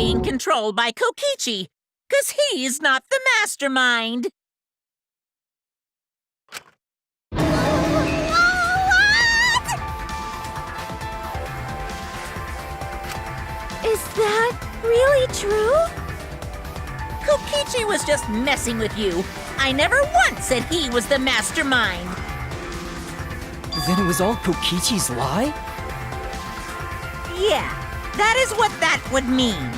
being controlled by Kokichi, 'cause he's not the mastermind. Is that really true? Kokichi was just messing with you. I never once said he was the mastermind. Then it was all Kokichi's lie? Yeah, that is what that would mean.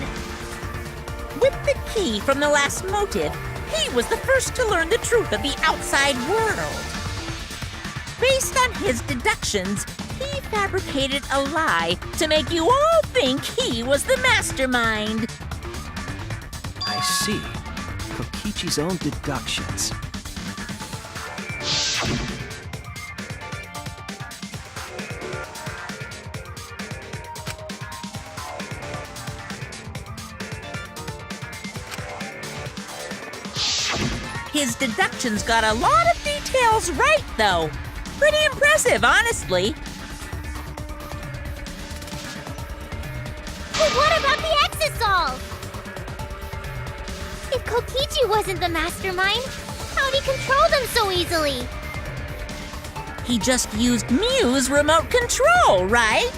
With the key from the last motive, he was the first to learn the truth of the outside world. Based on his deductions, he fabricated a lie to make you all think he was the mastermind. I see. Kokichi's own deductions. His deductions got a lot of details right, though. Pretty impressive, honestly. But what about the exosols? If Kokichi wasn't the mastermind, how'd he control them so easily? He just used Mew's remote control, right?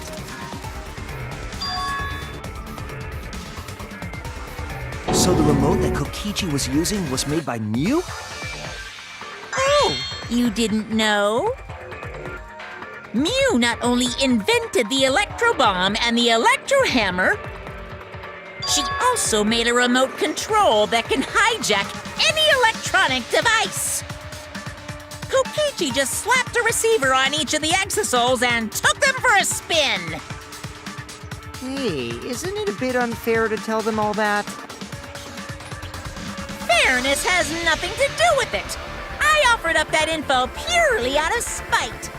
So the remote that Kokichi was using was made by Mew? Oh, you didn't know? Mew not only invented the electro bomb and the electro hammer, she also made a remote control that can hijack any electronic device. Kokichi just slapped a receiver on each of the exosols and took them for a spin. Hey, isn't it a bit unfair to tell them all that? Fairness has nothing to do with it. I offered up that info purely out of spite.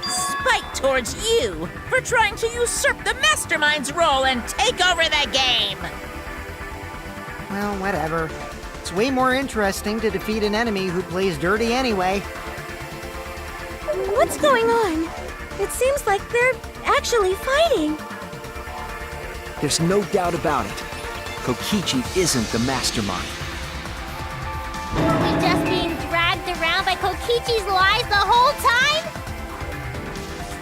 Spite towards you for trying to usurp the mastermind's role and take over the game. Well, whatever. It's way more interesting to defeat an enemy who plays dirty anyway. What's going on? It seems like they're actually fighting. There's no doubt about it. Kokichi isn't the mastermind. Were we just being dragged around by Kokichi's lies the whole time?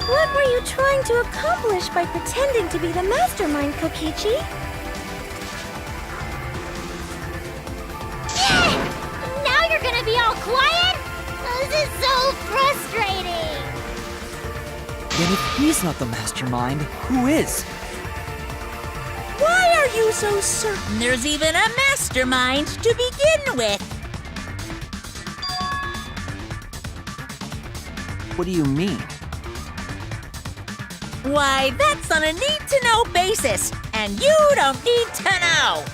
What were you trying to accomplish by pretending to be the mastermind, Kokichi? Now you're gonna be all quiet? This is so frustrating! Then if he's not the mastermind, who is? Why are you so certain there's even a mastermind to begin with? What do you mean? Why, that's on a need-to-know basis, and you don't need to know.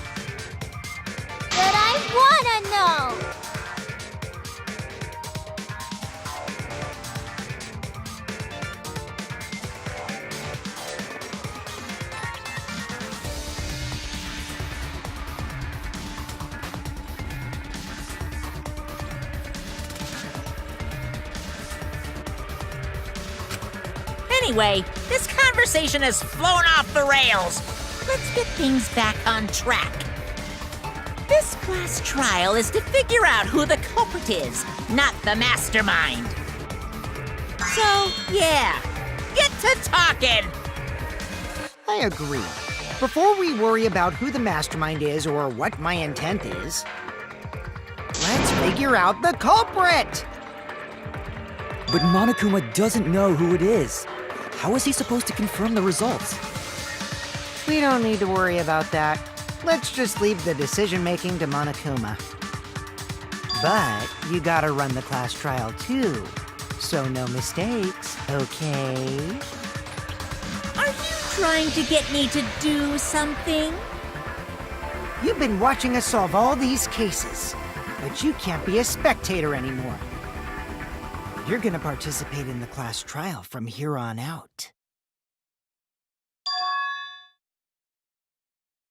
But I wanna know! Anyway, this conversation has flown off the rails. Let's get things back on track. This class trial is to figure out who the culprit is, not the mastermind. So, yeah, get to talking. I agree. Before we worry about who the mastermind is or what my intent is, let's figure out the culprit! But Monokuma doesn't know who it is. How is he supposed to confirm the results? We don't need to worry about that. Let's just leave the decision-making to Monokuma. But you gotta run the class trial too, so no mistakes, okay? Are you trying to get me to do something? You've been watching us solve all these cases, but you can't be a spectator anymore. You're gonna participate in the class trial from here on out.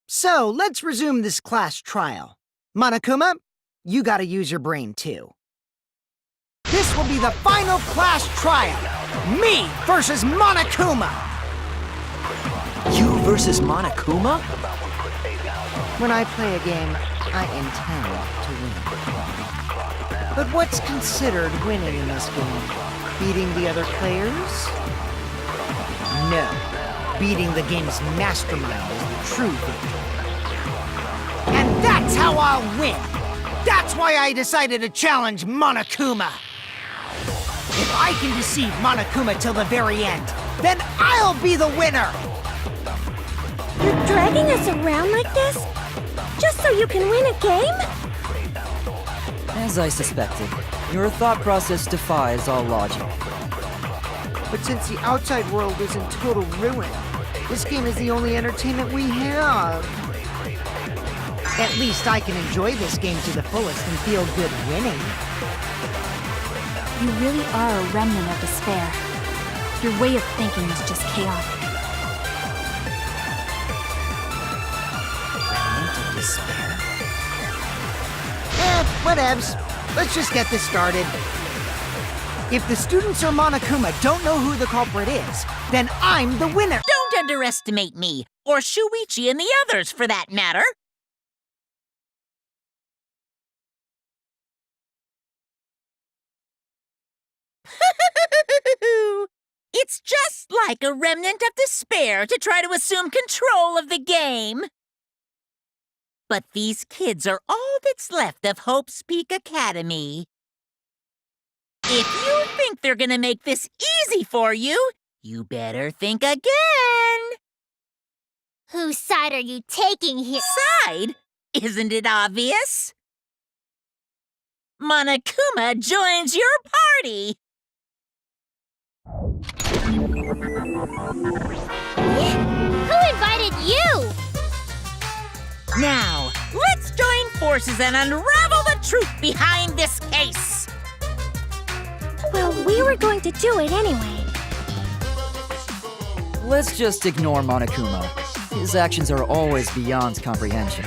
So, let's resume this class trial. Monokuma, you gotta use your brain too. This will be the final class trial! Me versus Monokuma! You versus Monokuma? When I play a game, I intend to win. But what's considered winning in this game? Beating the other players? No. Beating the game's mastermind is the true victory. And that's how I'll win! That's why I decided to challenge Monokuma! If I can deceive Monokuma till the very end, then I'll be the winner! You're dragging us around like this? Just so you can win a game? As I suspected, your thought process defies all logic. But since the outside world is in total ruin, this game is the only entertainment we have. At least I can enjoy this game to the fullest and feel good winning. You really are a remnant of despair. Your way of thinking is just chaotic. Remnant of despair? Whatevs. Let's just get this started. If the students or Monokuma don't know who the culprit is, then I'm the winner! Don't underestimate me, or Shuichi and the others, for that matter. It's just like a remnant of despair to try to assume control of the game. But these kids are all that's left of Hope's Peak Academy. If you think they're gonna make this easy for you, you better think again. Whose side are you taking here? Side? Isn't it obvious? Monokuma joins your party. Who invited you? Now, let's join forces and unravel the truth behind this case. Well, we were going to do it anyway. Let's just ignore Monokuma. His actions are always beyond comprehension.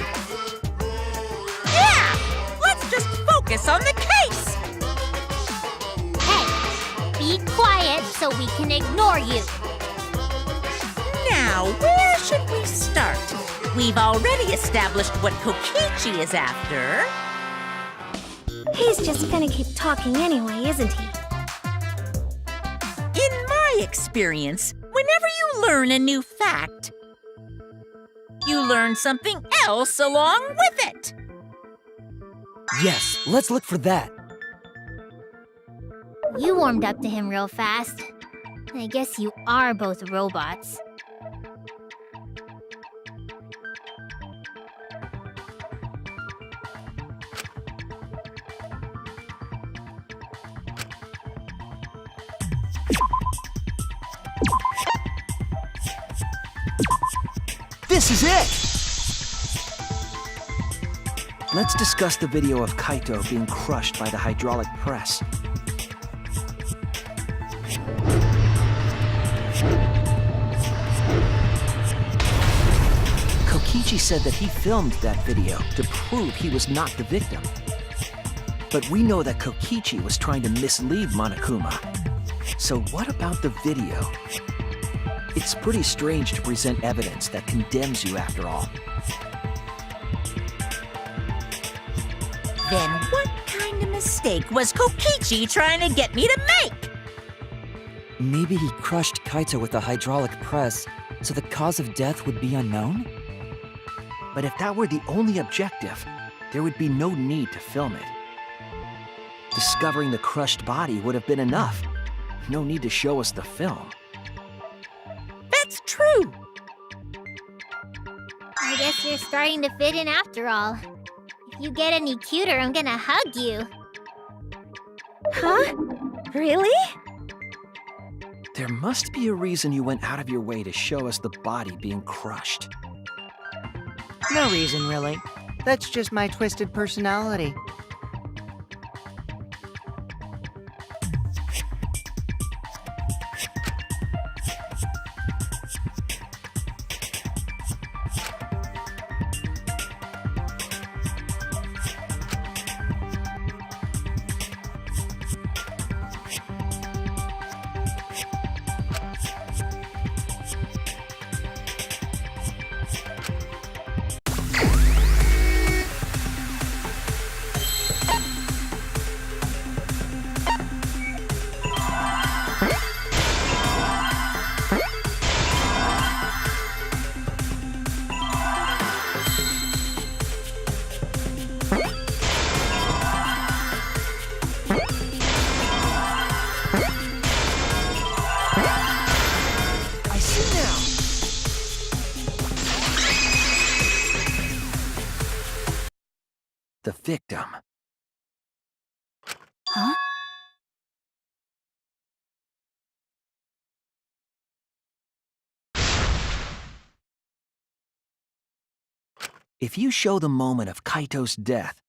Yeah! Let's just focus on the case. Hey, be quiet so we can ignore you. Now, where should we start? We've already established what Kokichi is after. He's just gonna keep talking anyway, isn't he? In my experience, whenever you learn a new fact, you learn something else along with it. Yes, let's look for that. You warmed up to him real fast. I guess you are both robots. This is it! Let's discuss the video of Kaito being crushed by the hydraulic press. Kokichi said that he filmed that video to prove he was not the victim. But we know that Kokichi was trying to mislead Monokuma. So what about the video? It's pretty strange to present evidence that condemns you after all. Then what kind of mistake was Kokichi trying to get me to make? Maybe he crushed Kaito with a hydraulic press, so the cause of death would be unknown? But if that were the only objective, there would be no need to film it. Discovering the crushed body would have been enough. No need to show us the film. That's true. I guess you're starting to fit in after all. If you get any cuter, I'm gonna hug you. Huh? Really? There must be a reason you went out of your way to show us the body being crushed. No reason, really. That's just my twisted personality. the victim. Huh? If you show the moment of Kaito's death,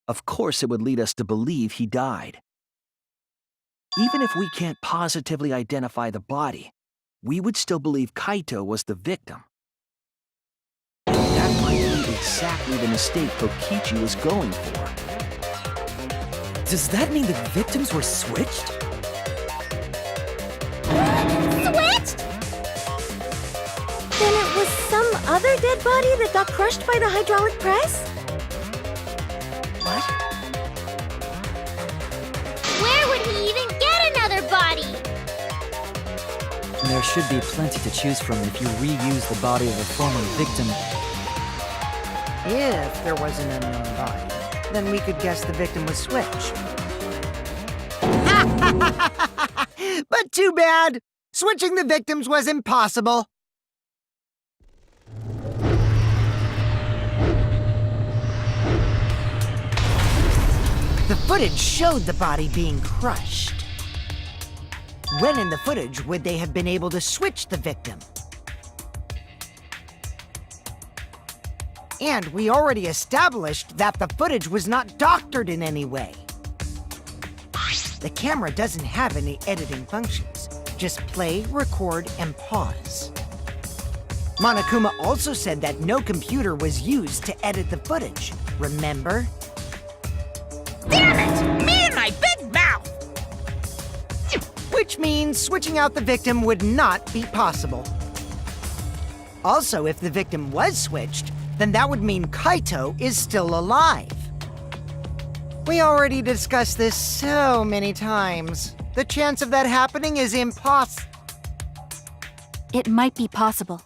of course it would lead us to believe he died. Even if we can't positively identify the body, we would still believe Kaito was the victim. That might be exactly the mistake Kokichi was going for. Does that mean the victims were switched? Switched? Then it was some other dead body that got crushed by the hydraulic press? What? Where would he even get another body? There should be plenty to choose from if you reuse the body of a former victim. If there was an unknown body, then we could guess the victim was switched. But too bad! Switching the victims was impossible. The footage showed the body being crushed. When in the footage would they have been able to switch the victim? And we already established that the footage was not doctored in any way. The camera doesn't have any editing functions. Just play, record, and pause. Monokuma also said that no computer was used to edit the footage, remember? Damn it! Me and my big mouth! Which means switching out the victim would not be possible. Also, if the victim was switched, then that would mean Kaito is still alive. We already discussed this so many times. The chance of that happening is impossible. It might be possible.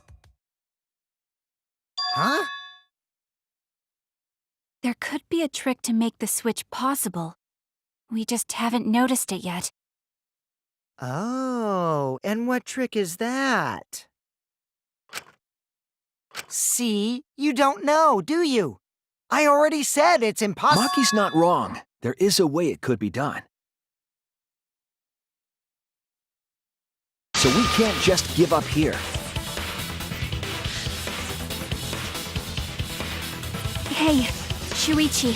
Huh? There could be a trick to make the switch possible. We just haven't noticed it yet. Oh, and what trick is that? See? You don't know, do you? I already said it's impossible. Maki's not wrong. There is a way it could be done. So we can't just give up here. Hey, Shuichi.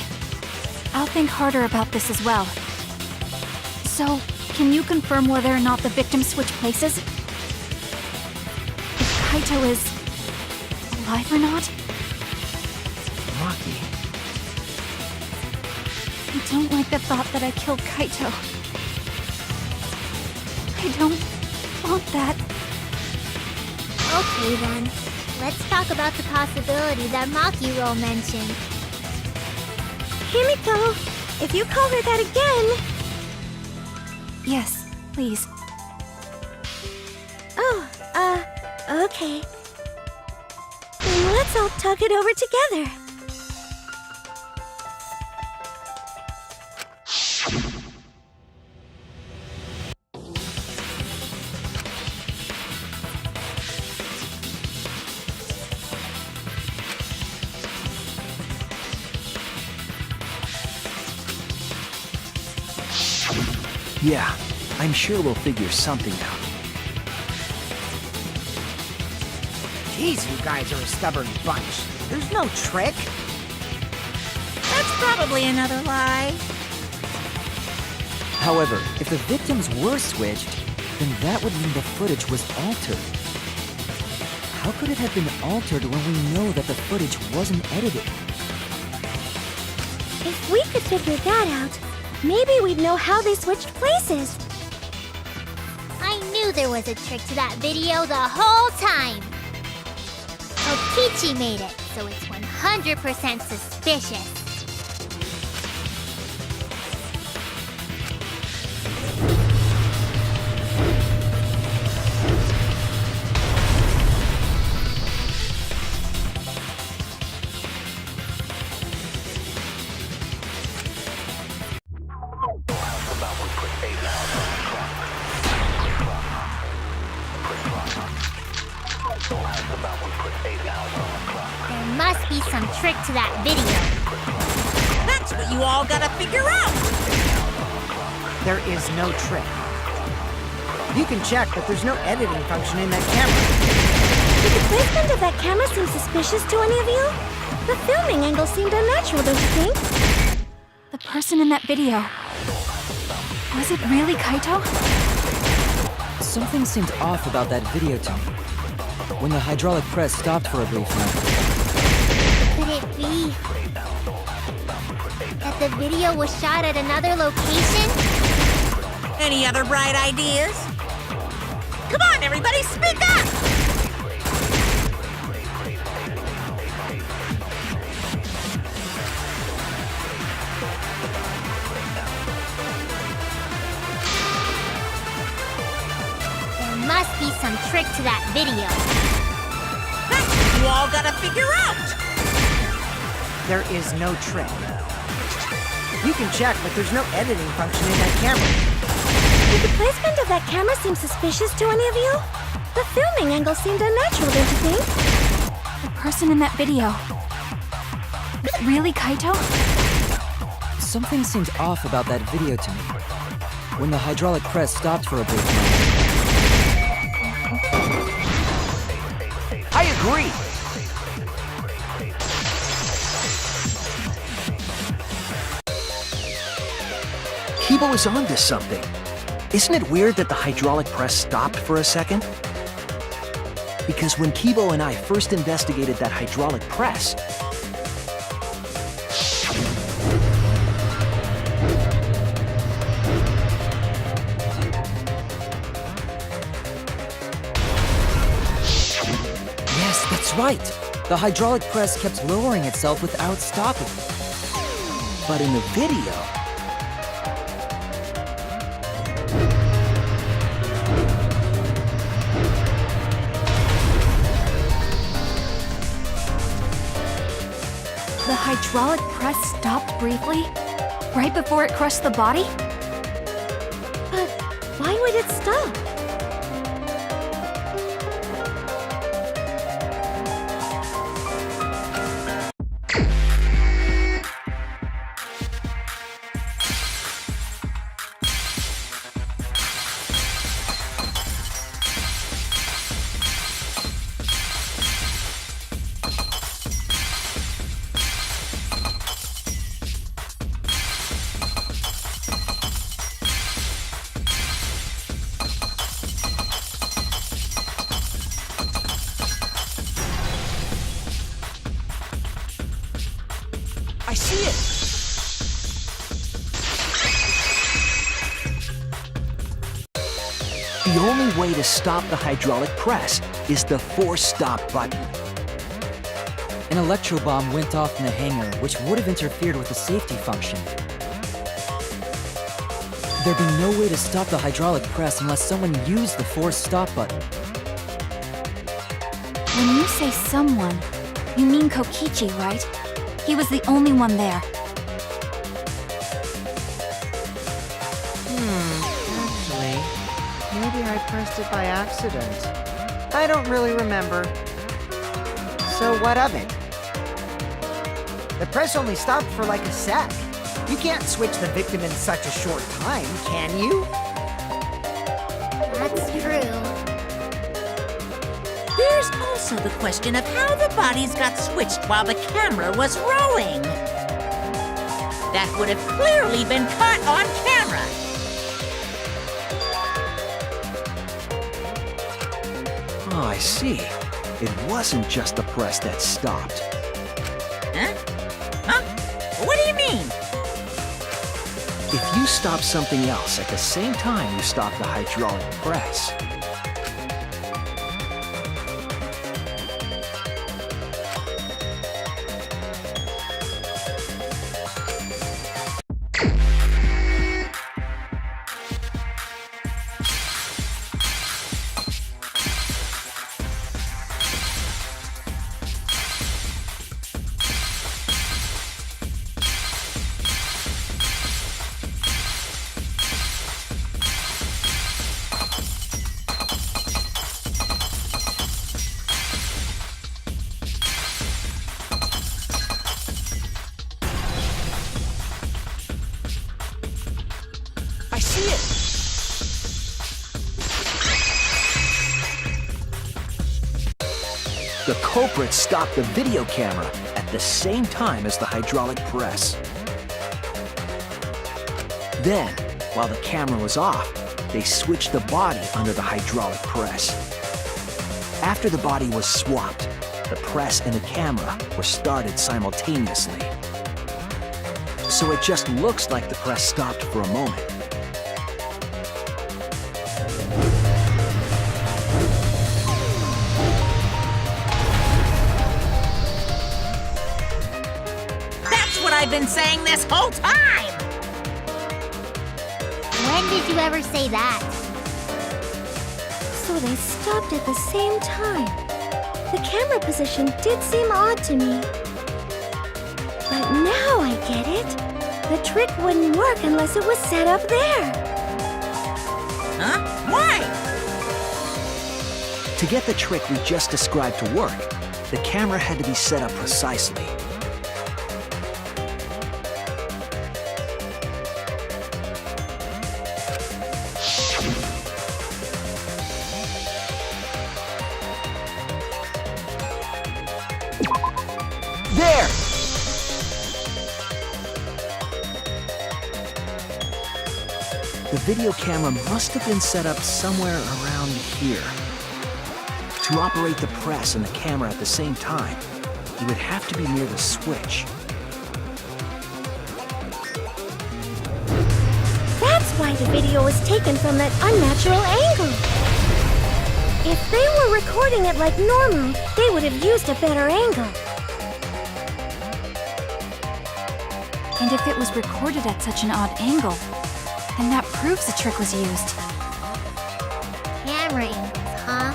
I'll think harder about this as well. So, can you confirm whether or not the victims switch places? If Kaito is alive or not? Maki. I don't like the thought that I killed Kaito. I don't want that. Okay then, let's talk about the possibility that Makiro mentioned. Himiko, if you call her that again... Yes, please. Oh, okay. Then let's all talk it over together. Yeah, I'm sure we'll figure something out. Jeez, you guys are a stubborn bunch. There's no trick. That's probably another lie. However, if the victims were switched, then that would mean the footage was altered. How could it have been altered when we know that the footage wasn't edited? If we could figure that out, maybe we'd know how they switched places. I knew there was a trick to that video the whole time. Kokichi made it, so it's 100% suspicious. There must be some trick to that video. That what you all gotta figure out. There is no trick. You can check, but there's no editing function in that camera. Did the placement of that camera seem suspicious to any of you? The filming angle seemed unnatural, don't you think? The person in that video. Was it really Kaito? Something seemed off about that video to me. When the hydraulic press stopped for a brief moment. Could it be that the video was shot at another location? Any other bright ideas? Come on, everybody, speak up! There must be some trick to that video. That's what you all gotta figure out. There is no trick. You can check, but there's no editing function in that camera. Did the placement of that camera seem suspicious to any of you? The filming angle seemed unnatural, don't you think? The person in that video. Was it really Kaito? Something seemed off about that video to me. When the hydraulic press stopped for a brief moment. I agree. Kibo is onto something. Isn't it weird that the hydraulic press stopped for a second? Because when Kibo and I first investigated that hydraulic press, Yes, that's right. The hydraulic press kept lowering itself without stopping. but in the video, The hydraulic press stopped briefly, right before it crushed the body? But why would it stop? I see it! The only way to stop the hydraulic press is the force stop button. An electro bomb went off in the hangar, which would have interfered with the safety function. There'd be no way to stop the hydraulic press unless someone used the force stop button. When you say someone, you mean Kokichi, right? He was the only one there. Actually, maybe I pressed it by accident. I don't really remember. So what of it? The press only stopped for like a sec. You can't switch the victim in such a short time, can you? That's true. There's also the question of how the bodies got switched while the camera was rolling. That would have clearly been caught on camera. Oh, I see. It wasn't just the press that stopped. Huh? Huh? What do you mean? If you stop something else at the same time you stop the hydraulic press, The culprit stopped the video camera at the same time as the hydraulic press. Then, while the camera was off, they switched the body under the hydraulic press. After the body was swapped, the press and the camera were started simultaneously. So it just looks like the press stopped for a moment. That's what I've been saying this whole time! When did you ever say that? So they stopped at the same time. The camera position did seem odd to me. But now I get it. The trick wouldn't work unless it was set up there. Huh? Why? To get the trick we just described to work, the camera had to be set up precisely. There! The video camera must have been set up somewhere around here. To operate the press and the camera at the same time, you would have to be near the switch. That's why the video was taken from that unnatural angle. If they were recording it like normal, they would have used a better angle. And if it was recorded at such an odd angle, then that proves the trick was used. Camera angles, huh?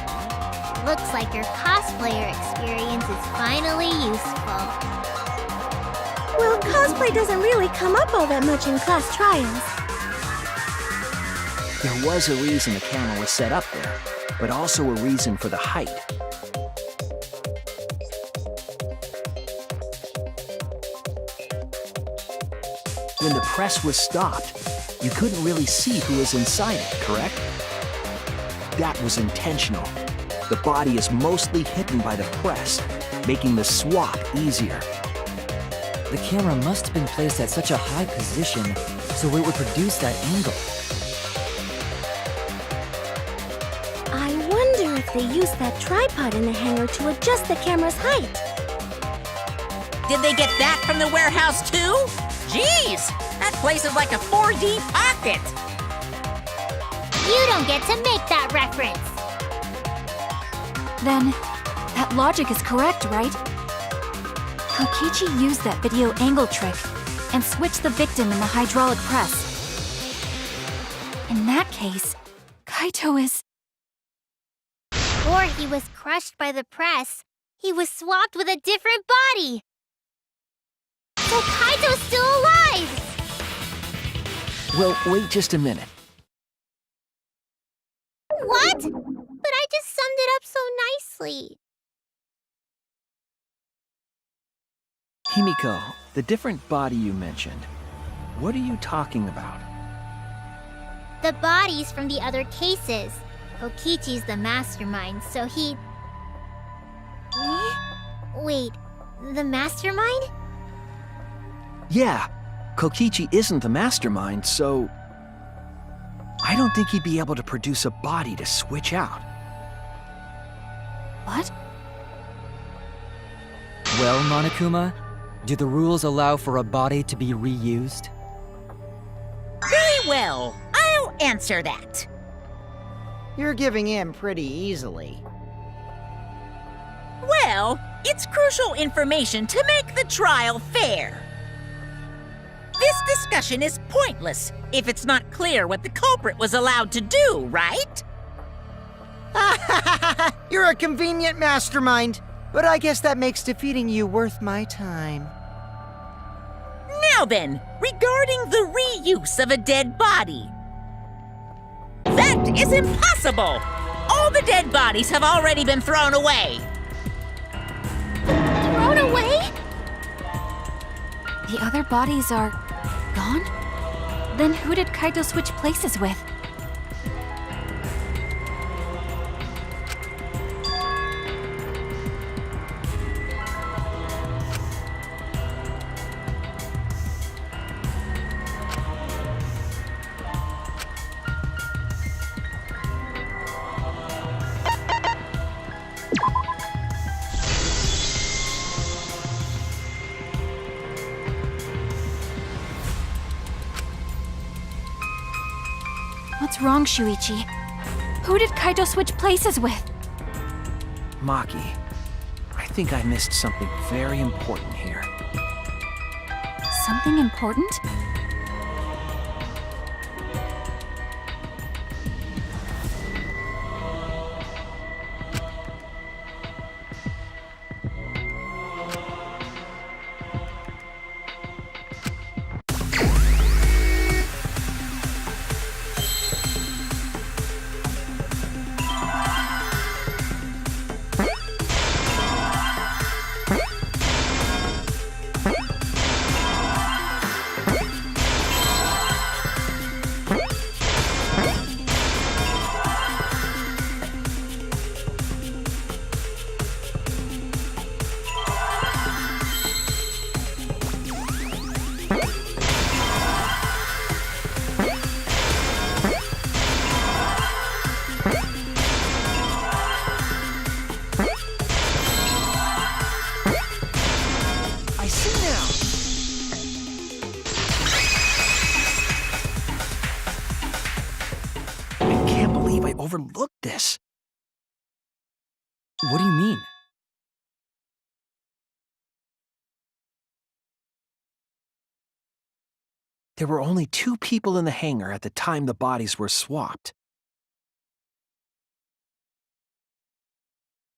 Looks like your cosplayer experience is finally useful. Well, cosplay doesn't really come up all that much in class trials. There was a reason the camera was set up there, but also a reason for the height. When the press was stopped, you couldn't really see who was inside it, correct? That was intentional. The body is mostly hidden by the press, making the swap easier. The camera must have been placed at such a high position so it would produce that angle. I wonder if they used that tripod in the hangar to adjust the camera's height. Did they get that from the warehouse too? Jeez, that place is like a 4D pocket. You don't get to make that reference. Then, that logic is correct, right? Kokichi used that video angle trick and switched the victim in the hydraulic press. In that case, Kaito is... Or he was crushed by the press. He was swapped with a different body. So Kaito's still alive! Well, wait just a minute. What? But I just summed it up so nicely. Himiko, the different body you mentioned, what are you talking about? The bodies from the other cases. Kokichi's the mastermind, so he... Wait, the mastermind? Yeah, Kokichi isn't the mastermind, so... I don't think he'd be able to produce a body to switch out. What? Well, Monokuma, do the rules allow for a body to be reused? Very well, I'll answer that. You're giving in pretty easily. Well, it's crucial information to make the trial fair. This discussion is pointless if it's not clear what the culprit was allowed to do, right? You're a convenient mastermind, but I guess that makes defeating you worth my time. Now then, regarding the reuse of a dead body. That is impossible! All the dead bodies have already been thrown away. Thrown away? The other bodies are... gone? Then who did Kaito switch places with? What's wrong, Shuichi? Who did Kaito switch places with? Maki, I think I missed something very important here. Something important? I see now! I can't believe I overlooked this. What do you mean? There were only 2 people in the hangar at the time the bodies were swapped.